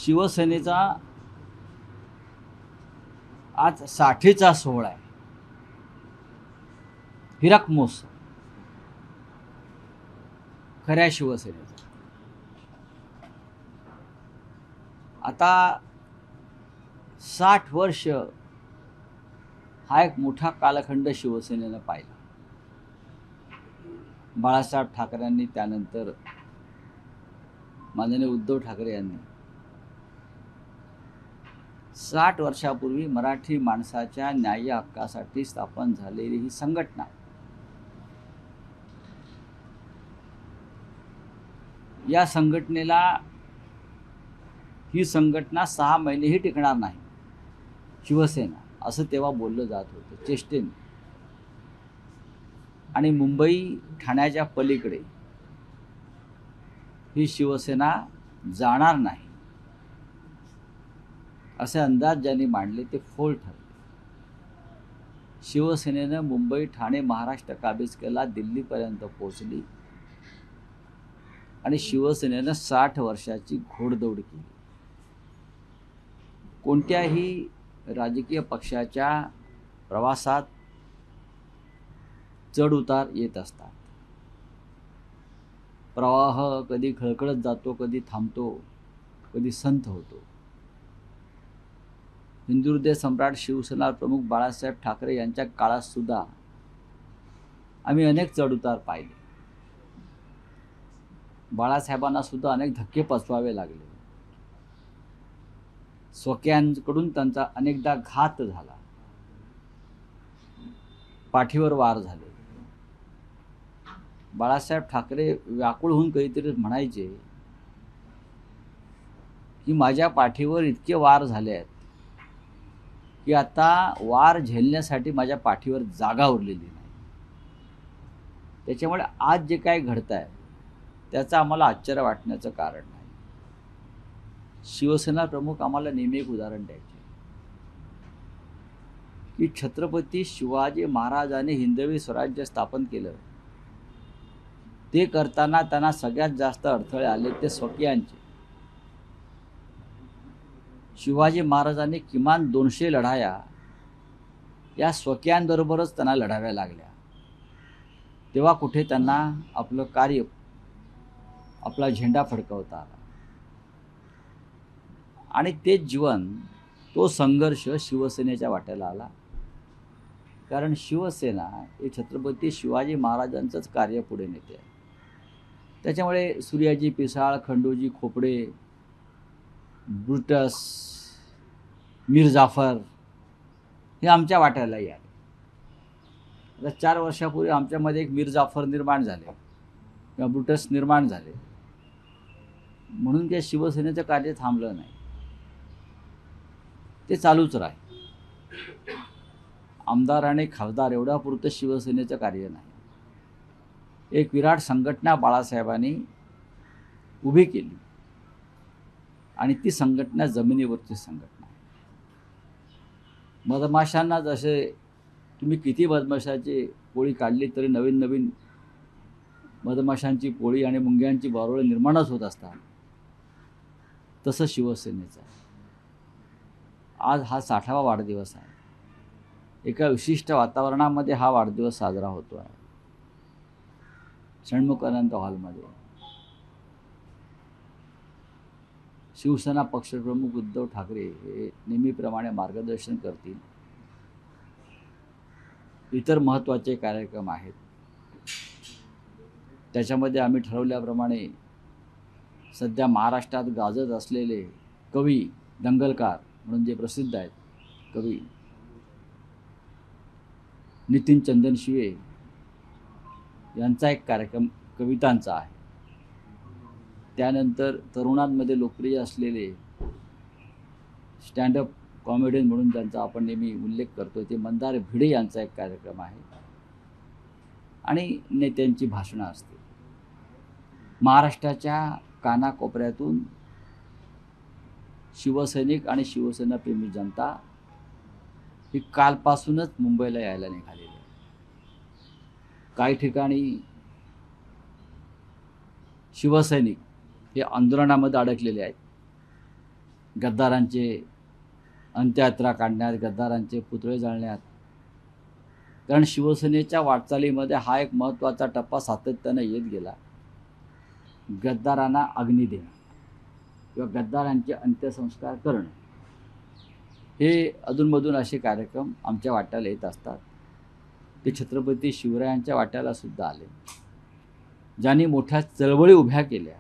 शिवसेनेचा आज 60चा सोहळा आहे. हिरक महोत्सव खऱ्या शिवसेनेचा. आता 60 वर्ष हा एक मोठा कालखंड शिवसेनेनं पाहिला. बाळासाहेब ठाकरेंनी, त्यानंतर माननीय उद्धव ठाकरे यांनी 60 वर्षापूर्वी मराठी माणसाच्या न्याय हक्कासाठी स्थापन झालेली ही संघटना या संघटनेला ही संघटना 6 महिनेही टिकणार नाही, शिवसेना असं तेव्हा बोललं जात होतं चेष्टेने. आणि मुंबई ठाण्याच्या पलीकडे ही शिवसेना जाणार नाही असे अंदाज ज्यांनी मांडले ते फोल ठरले. शिवसेनेनं मुंबई ठाणे महाराष्ट्र काबीज केला, दिल्लीपर्यंत पोहोचली आणि शिवसेनेनं 60 वर्षाची घोडदौड केली. कोणत्याही राजकीय पक्षाच्या प्रवासात चढ उतार येत असतात. प्रवाह कधी खळखळत जातो, कधी थांबतो, कधी संथ होतो. हिंदुहृदय सम्राट शिवसेना प्रमुख बाळासाहेब ठाकरे यांच्या काळात सुद्धा आम्ही अनेक चढउतार पाहिले. बाळासाहेबांना सुद्धा अनेक धक्के पचवावे लागले. स्वकीयांकडून त्यांचा अनेकदा घात झाला, पाठीवर वार झाले. बाळासाहेब ठाकरे व्याकुळ होऊन कधीतरी म्हणायचे की माझ्या पाठीवर इतके वार झाले आहेत की आता वार झेलण्यासाठी माझ्या पाठीवर जागा उरलेली नाही. त्याच्यामुळे आज जे काय घडत आहे त्याचं आम्हाला आश्चर्य वाटण्याचं कारण नाही. शिवसेना प्रमुख आम्हाला नेहमी एक उदाहरण द्यायचे की छत्रपती शिवाजी महाराजांनी हिंदवी स्वराज्य स्थापन केलं, ते करताना त्यांना सगळ्यात जास्त अडथळे आले ते स्वकीयांचे. शिवाजी महाराजांनी किमान 200 लढाया या स्वकीयांबरोबरच त्यांना लढाव्या लागल्या. तेव्हा कुठे त्यांना आपलं कार्य, आपला झेंडा फडकवता आला. आणि ते जीवन, तो संघर्ष शिवसेनेच्या वाट्याला आला. कारण शिवसेना हे छत्रपती शिवाजी महाराजांचंच कार्य पुढे नेते आहे. त्याच्यामुळे सूर्याजी पिसाळ, खंडोजी खोपडे, ब्रुटस, मीर जाफर हे आमच्या वाट्यालाही आले. आता 4 वर्षापूर्वी आमच्यामध्ये एक मीर जाफर निर्माण झाले किंवा ब्रुटस निर्माण झाले म्हणून काही शिवसेनेचं कार्य थांबलं नाही, ते चालूच राहील. आमदार आणि खासदार एवढ्यापुरतं शिवसेनेचं कार्य नाही. एक विराट संघटना बाळासाहेबांनी उभी केली आणि ती संघटना जमिनीवरची संघटना आहे. मधमाशांना जसे तुम्ही किती मधमाशाची पोळी काढली तरी नवीन नवीन मधमाशांची पोळी आणि मुंग्यांची बारोळे निर्माणच होत असतात, तसं शिवसेनेचं आहे. आज हा 60वा वाढदिवस आहे. एका विशिष्ट वातावरणामध्ये हा वाढदिवस साजरा होतो आहे. षण्मुखानंद हॉलमध्ये शिवसेना पक्षप्रमुख उद्धव ठाकरे हे नेहमीप्रमाणे मार्गदर्शन करतील. इतर महत्त्वाचे कार्यक्रम आहेत. त्याच्यामध्ये आम्ही ठरवल्याप्रमाणे सध्या महाराष्ट्रात गाजत असलेले कवी, दंगलकार म्हणून जे प्रसिद्ध आहेत कवी नितीन चंदनशिवे यांचा एक कार्यक्रम कवितांचा आहे. त्यानंतर तरुणांमध्ये लोकप्रिय असलेले स्टँडअप कॉमेडियन म्हणून ज्यांचा आपण नेहमी उल्लेख करतो ते मंदार भिडे यांचा एक कार्यक्रम आहे. आणि नेत्यांची भाषणं असतील. महाराष्ट्राच्या कानाकोपऱ्यातून शिवसैनिक आणि शिवसेनाप्रेमी जनता ही कालपासूनच मुंबईला यायला निघालेली आहे. काही ठिकाणी शिवसैनिक हे आंदोलनामध्ये अडकलेले आहेत. गद्दारांचे अंत्ययात्रा काढण्यात, गद्दारांचे पुतळे जाळण्यात. कारण शिवसेनेच्या वाटचालीमध्ये हा एक महत्त्वाचा टप्पा सातत्यानं येत गेला. गद्दारांना अग्नी देणं किंवा गद्दारांचे अंत्यसंस्कार करणं, हे अधूनमधून असे कार्यक्रम आमच्या वाट्याला येत असतात. ते छत्रपती शिवरायांच्या वाट्याला सुद्धा आले. ज्यांनी मोठ्या चळवळी उभ्या केल्या,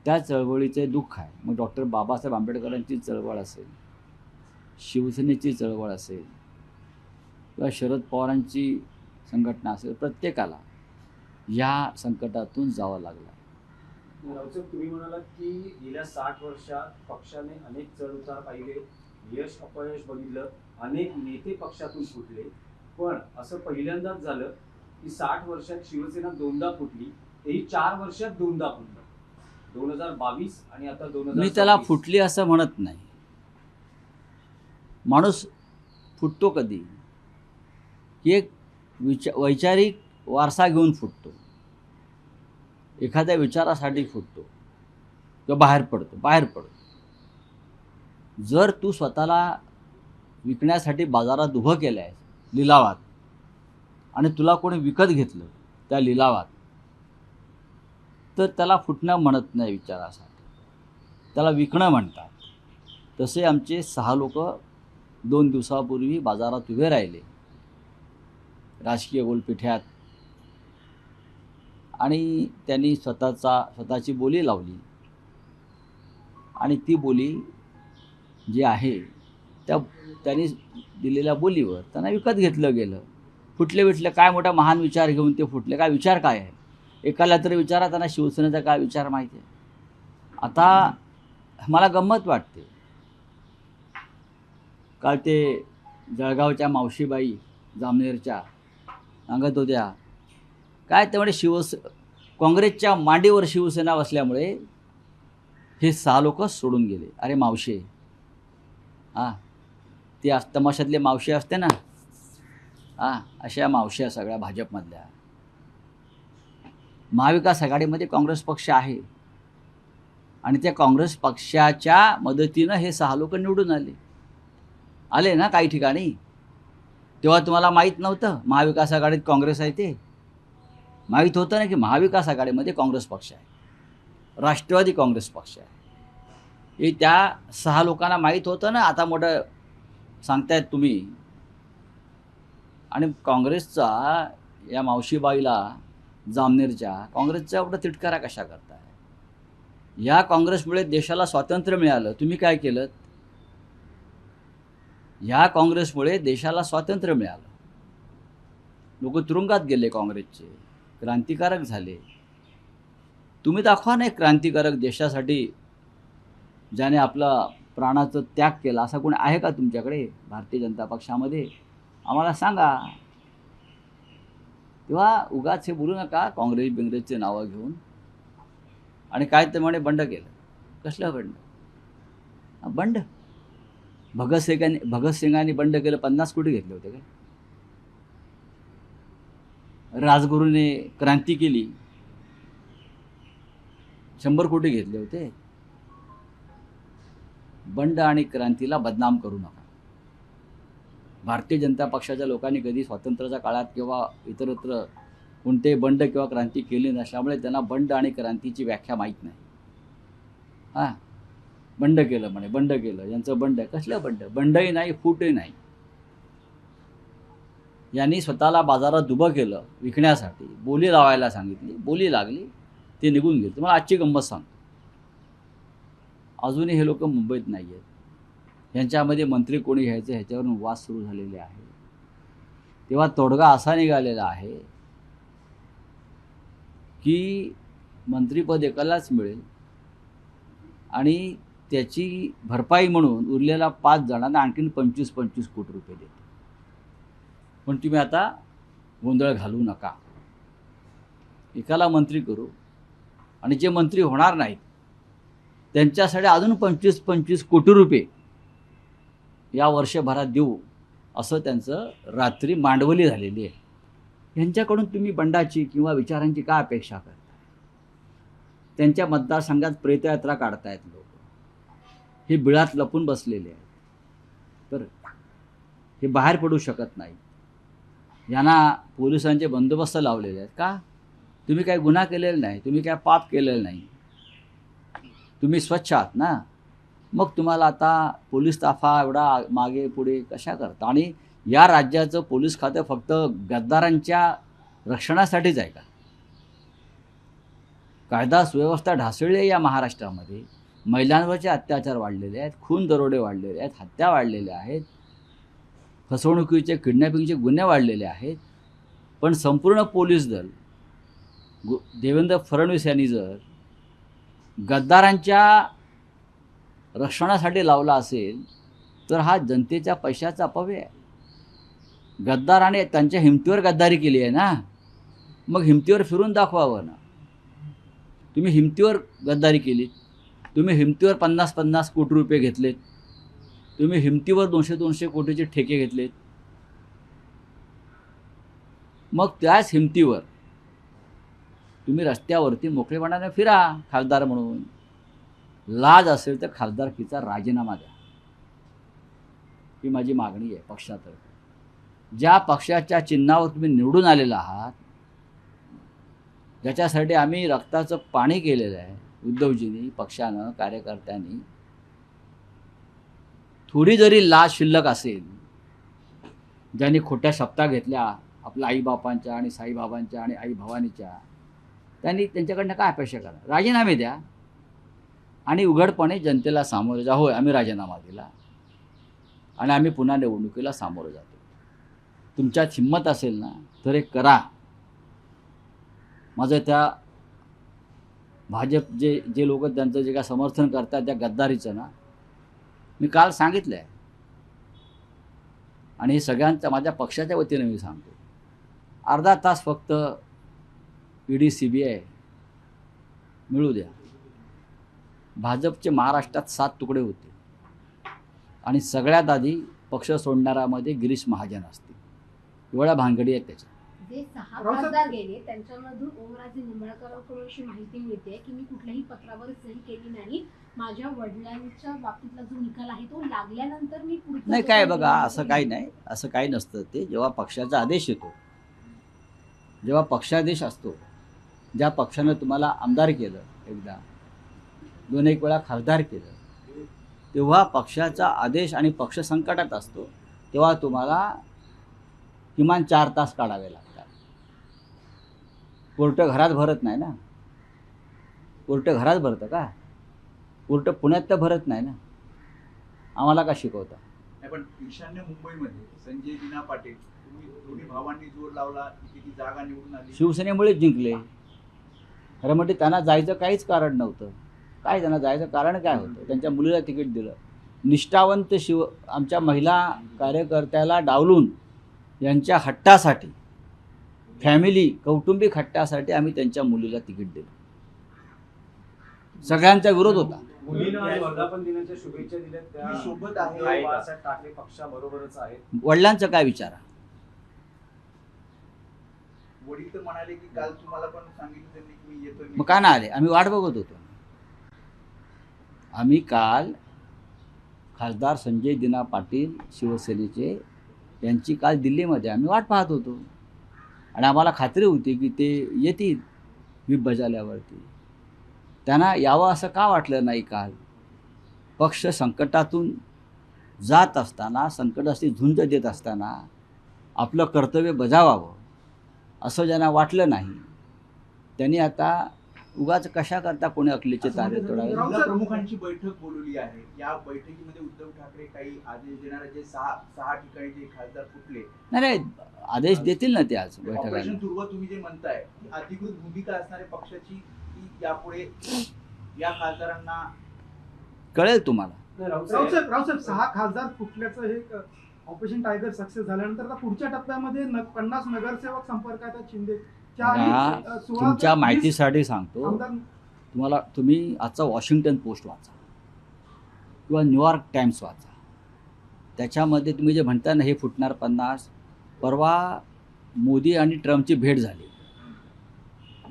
त्या चळवळीचे दुःख आहे. मग डॉक्टर बाबासाहेब आंबेडकरांची चळवळ असेल, शिवसेनेची चळवळ असेल किंवा शरद पवारांची संघटना असेल, प्रत्येकाला या संकटातून जावं लागलं. रावसाहेब, तुम्ही म्हणालात की गेल्या 60 वर्षात पक्षाने अनेक चढउतार पाहिले, यश अपयश बघितलं, अनेक नेते पक्षातून फुटले, पण असं पहिल्यांदाच झालं की 60 वर्षात शिवसेना दोनदा फुटली, तेही 4 वर्षात दोनदा फुटलं. 2022 आणि आता 2024. मी त्याला फुटली असं म्हणत नाही. माणूस फुटतो कधी की एक वैचारिक वारसा घेऊन फुटतो, एखाद्या विचारासाठी फुटतो किंवा बाहेर पडतो. जर तू स्वतःला विकण्यासाठी बाजारात उभं केलं आहे लिलावात, आणि तुला कोणी विकत घेतलं त्या लिलावात, तर त्याला फुटणं म्हणत नाही विचारासाठी, त्याला विकणं म्हणतात. तसे आमचे 6 लोक 2 दिवसापूर्वी बाजारात उभे राहिले राजकीय गोलपिठ्यात, आणि त्यांनी स्वतःची बोली लावली, आणि ती बोली जी आहे त्यांनी दिलेल्या बोलीवर त्यांना विकत घेतलं गेलं. फुटले काय मोठा महान विचार घेऊन ते फुटले. काय विचार काय आहे? एकाला तरी विचारा त्यांना शिवसेनेचा काय विचार माहिती आहे. आता मला गंमत वाटते, काल ते जळगावच्या मावशीबाई जामनेरच्या सांगत होत्या काय, त्यामुळे काँग्रेसच्या मांडीवर शिवसेना बसल्यामुळे हे 6 लोक सोडून गेले. अरे मावशे, ती तमाशातले मावशी असते ना, अशा मावश्या सगळ्या भाजपमधल्या. महाविकास आघाडीमध्ये काँग्रेस पक्ष आहे, आणि त्या काँग्रेस पक्षाच्या मदतीनं हे 6 लोक निवडून आले ना काही ठिकाणी. तेव्हा तुम्हाला माहीत नव्हतं महाविकास आघाडीत काँग्रेस आहे ते? माहीत होतं ना की महाविकास आघाडीमध्ये काँग्रेस पक्ष आहे, राष्ट्रवादी काँग्रेस पक्ष आहे. हे त्या 6 लोकांना माहीत होतं ना. आता मोठं सांगतायत तुम्ही. आणि काँग्रेसचा या मावशीबाईला जामनेरच्या काँग्रेसचा एवढा तिटकारा कशा करताय? या काँग्रेसमुळे देशाला स्वातंत्र्य मिळालं. तुम्ही काय केलं? या काँग्रेसमुळे देशाला स्वातंत्र्य मिळालं. लोक तुरुंगात गेले काँग्रेसचे, क्रांतिकारक झाले. तुम्ही दाखवा ना एक क्रांतिकारक देशासाठी ज्याने आपला प्राणाचं त्याग केला, असा कोणी आहे का तुमच्याकडे भारतीय जनता पक्षामध्ये? आम्हाला सांगा. तेव्हा उगाच हे बोलू नका काँग्रेसचे नावं घेऊन. आणि काय ते म्हणे बंड केलं. कसलं बंड? बंड भगतसिंगांनी बंड केलं, 50 कोटी घेतले होते काय? राजगुरूने क्रांती केली, 100 कोटी घेतले होते. बंड आणि क्रांतीला बदनाम करू नका. भारतीय जनता पक्षाच्या लोकांनी कधी स्वातंत्र्याच्या काळात किंवा इतरत्र कोणते बंड किंवा क्रांती केली नसल्यामुळे त्यांना बंड आणि क्रांतीची व्याख्या माहीत नाही. बंड केलं म्हणे, बंड केलं, यांचं बंड. कसलं बंड? बंडही नाही, फूटही नाही. यांनी स्वतःला बाजारात उभं केलं विकण्यासाठी, बोली लावायला सांगितली, बोली लागली, ते निघून गेले. तुम्हाला आजची गंमत सांगतो. अजूनही हे लोक मुंबईत नाही आहेत. यांच्यामध्ये मंत्री कोणी घ्यायचं ह्याच्यावरून वाद सुरू झालेले आहे. तेव्हा तोडगा असा निघालेला आहे की मंत्रिपद एकालाच मिळेल, आणि त्याची भरपाई म्हणून उरलेला 5 जणांना आणखीन 25-25 कोटी रुपये देतो. पण तुम्ही आता गोंधळ घालू नका. एकाला मंत्री करू, आणि जे मंत्री होणार नाहीत त्यांच्यासाठी अजून 25-25 कोटी रुपये या वर्षभरात देऊ, असं त्यांचं रात्री मांडवली झालेली आहे. यांच्याकडून तुम्ही बंडाची किंवा विचारांची काय अपेक्षा करता? त्यांच्या मतदारसंघात प्रेतयात्रा काढतायत लोक. हे बिळात लपून बसलेले आहेत, तर हे बाहेर पडू शकत नाही. यांना पोलिसांचे बंदोबस्त लावलेले आहेत. का? तुम्ही काय गुन्हा केलेला नाही, तुम्ही काय पाप केलेलं नाही, तुम्ही स्वच्छ आहात ना. मग तुम्हाला आता पोलीस ताफा एवढा मागे पुढे कशा करता? आणि या राज्याचं पोलीस खातं फक्त गद्दारांच्या रक्षणासाठीच आहे का? कायदा सुव्यवस्था ढासळली आहे या महाराष्ट्रामध्ये. महिलांवरचे अत्याचार वाढलेले आहेत, खून दरोडे वाढलेले आहेत, हत्या वाढलेल्या आहेत, फसवणुकीचे किडनॅपिंगचे गुन्हे वाढलेले आहेत. पण संपूर्ण पोलीस दल देवेंद्र फडणवीस यांनी जर गद्दारांच्या रक्षणासाठी लावला असेल तर हा जनतेच्या पैशाचा अपव्यय आहे. गद्दाराने त्यांच्या हिमतीवर गद्दारी केली आहे ना, मग हिमतीवर फिरून दाखवावं ना. तुम्ही हिमतीवर गद्दारी केलीत, तुम्ही हिमतीवर 50-50 कोटी रुपये घेतलेत, तुम्ही हिमतीवर 200-200 कोटीचे ठेके घेतलेत. मग त्याच हिमतीवर तुम्ही रस्त्यावरती मोकळेपणाने फिरा खासदार म्हणून. लाज असेल तर खासदारकीचा राजीनामा द्या, ही माझी मागणी आहे पक्षातर्फे. ज्या पक्षाच्या चिन्हावर तुम्ही निवडून आलेला आहात, ज्याच्यासाठी आम्ही रक्ताचं पाणी केलेलं आहे उद्धवजींनी, पक्षानं, कार्यकर्त्यांनी, थोडी जरी लाज शिल्लक असेल, ज्यांनी खोट्या शपथा घेतल्या आपल्या आईबापांच्या आणि साईबाबांच्या आणि आई भवानीच्या, त्यांनी त्यांच्याकडनं काय अपेक्षा करा? राजीनामे द्या आणि उघडपणे जनतेला सामोरे जा. होय, आम्ही राजीनामा दिला आणि आम्ही पुन्हा निवडणुकीला सामोरं जातो. तुमच्यात हिंमत असेल ना तर हे करा. माझं त्या भाजप जे लोक त्यांचं जे काय समर्थन करतात त्या गद्दारीचं ना, मी काल सांगितलं आहे आणि हे सगळ्यांच्या माझ्या पक्षाच्या वतीने मी सांगतो. अर्धा तास फक्त ईडी CBI मिळू द्या. भाजपचे महाराष्ट्रात 7 तुकडे होते आणि सगळ्यात आधी पक्ष सोडणाऱ्यामध्ये गिरीश महाजन असतील. एवढ्या भानगडी आहेत त्याच्या. जे 6 खासदार गेले त्यांच्यामधून ओमराजे निंबाळकरांकडून अशी माहिती मिळते की मी कुठल्याही पत्रावर सही केली नाही, माझ्या वडिलांच्या बाबतीतला जो निकाल आहे तो लागल्यानंतर मी पुढचं नाही काय बघा, असं काही नाही, असं काही नसतं. ते जेव्हा पक्षाचा आदेश येतो, जेव्हा पक्षादेश असतो, ज्या पक्षानं तुम्हाला आमदार केलं, एकदा 2-1 वेळा खासदार केलं, तेव्हा पक्षाचा आदेश आणि पक्ष संकटात असतो, तेव्हा तुम्हाला किमान 4 तास काढावे लागतात. कोर्ट घरात भरत नाही ना. कोर्ट घरात भरतं का? कोर्ट पुण्यात तर भरत नाही ना. आम्हाला का शिकवता? पण ईशान्य मुंबईमध्ये संजय दिना पाटील, तुम्ही दोन्ही भावांनी जोर लावला, किती जागा निवडून आली. शिवसेनेमुळेच जिंकले. खरं म्हणजे त्यांना जायचं काहीच कारण नव्हतं. काय त्यांना जायचं कारण काय होतं? त्यांच्या मुलीला तिकीट दिलं. निष्ठावंत आमच्या महिला कार्यकर्त्याला डावलून यांच्या हट्टासाठी, फॅमिली कौटुंबिक हट्टासाठी आम्ही त्यांच्या मुलीला तिकीट दिलं. सगळ्यांचा विरोध होता. मुलींना आज वर्धापन दिनाच्या शुभेच्छा दिल्यात. त्या मी सोबत आहे. उद्धव बाळासाहेब ठाकरे पक्षाबरोबरच आहेत. वडिलांचं काय विचारा? वडील तर म्हणाले की काल तुम्हाला पण सांगितलं त्यांनी की मी येतोय. मग का नाही आले? आम्ही वाट बघत होतो. आम्ही काल खासदार संजय दिना पाटील शिवसेनेचे यांची काल दिल्लीमध्ये आम्ही वाट पाहत होतो आणि आम्हाला खात्री होती की ते येतील व्हीप बजावल्यावरती. त्यांना यावं असं का वाटलं नाही? काल पक्ष संकटातून जात असताना, संकटाशी झुंज देत असताना आपलं कर्तव्य बजावावं असं ज्यांना वाटलं नाही, त्यांनी आता उगाच कशा करता कोणी अकलीचे तारे तोडावे. जिल्हा प्रमुखांची बैठक बोलवली आहे. या बैठकीमध्ये उद्धव ठाकरे काही आदेश देणारे, जे 6 ठिकाणी जे खासदार फुटले, नाही आदेश देतील ना ते आज बैठकाला. ऑपरेशन तुर्व तुम्ही जे म्हणताय, ती अधिकृत भूमिका असणारे पक्षाची, ती यापुढे या खासदारांना कळेल तुम्हाला. रावसाहेब 6 खासदार फुटल्याचं हे ऑपरेशन टायगर सक्सेस झाल्यानंतर आता पुढच्या टप्प्यामध्ये 50 नगरसेवक संपर्कात आहेत शिंदेच्या. बघा, तुमच्या माहितीसाठी सांगतो तुम्हाला, तुम्ही आजचा वॉशिंग्टन पोस्ट वाचा किंवा न्यूयॉर्क टाइम्स वाचा. त्याच्यामध्ये तुम्ही जे म्हणता ना हे फुटणार 50, परवा मोदी आणि ट्रम्पची भेट झाली.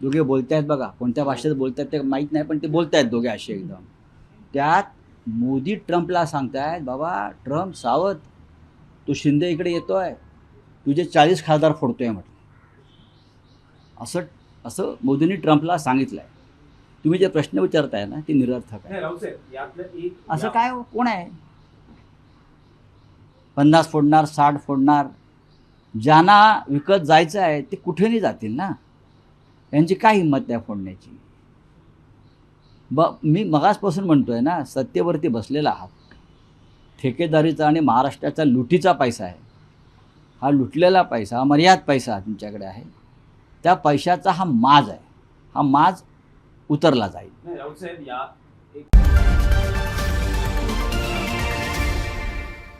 दोघे बोलत आहेत बघा, कोणत्या भाषेत बोलत आहेत ते माहीत नाही, पण ते बोलत आहेत दोघे असे एकदम. त्यात मोदी ट्रम्पला सांगतायत बाबा ट्रम्प सावध, तो शिंदे इकडे येतोय, तुझे 40 खासदार फोडतोय म्हटलं. असं असं मोदींनी ट्रम्पला सांगितलं आहे. तुम्ही जे प्रश्न विचारताय ना ते निरर्थक आहे. नाही राऊत साहेब, यातलं एक असं काय कोण आहे 50 फोडणार 60 फोडणार? ज्यांना विकत जायचं आहे ते कुठेही जातील ना, यांची काय हिंमत त्या फोडण्याची. मी मगासपासून म्हणतोय ना, सत्तेवरती बसलेला आहात, ठेकेदारीचा आणि महाराष्ट्राचा लुटीचा पैसा आहे. हा लुटलेला पैसा, मर्याद पैसा तुमच्याकडे आहे. त्या पैशाचा हा माज आहे, हा माज उतरला जाईल. नाही राऊत साहेब, या एक